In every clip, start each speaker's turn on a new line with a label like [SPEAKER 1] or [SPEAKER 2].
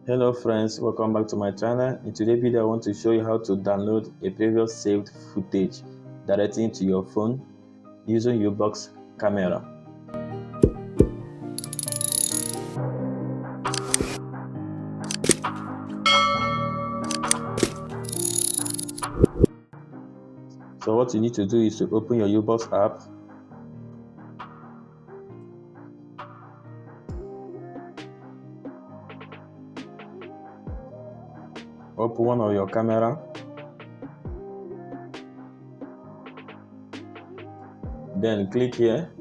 [SPEAKER 1] Hello friends, welcome back to my channel. In today's video I want to show you how to download a previous saved footage directly into your phone using U-Box camera. So what you need to do is to open your U-Box app. Open one of your camera. Then click here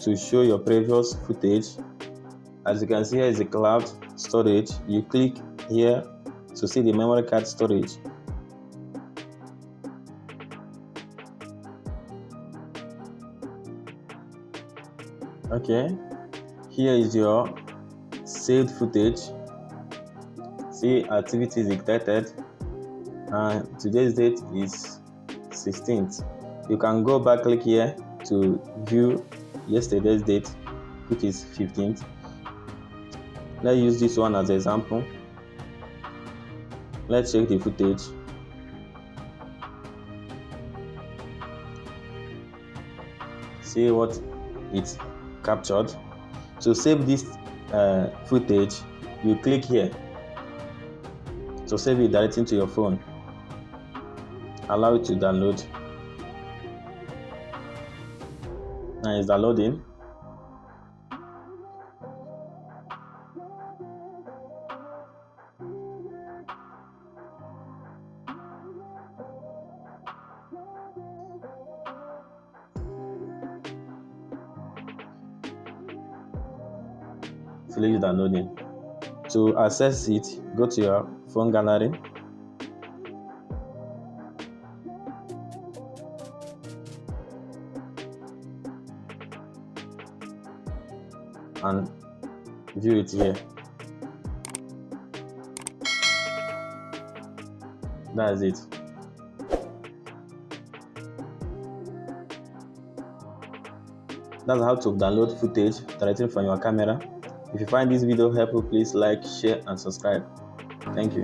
[SPEAKER 1] to show your previous footage. As you can see, here is the cloud storage. You click here to see the memory card storage. Okay, here is your saved footage. See, activity is detected and today's date is 16th. You can go back, click here to view yesterday's date, which is 15th. Let's use this one as an example. Let's check the footage. See what it's captured. To save this footage, you click here to save it directly into your phone. Allow it to download. Now it's downloading. Finish downloading. To access it, go to your phone gallery. And view it here. That's it. That's how to download footage directly from your camera. If you find this video helpful, please like, share, and subscribe. Thank you.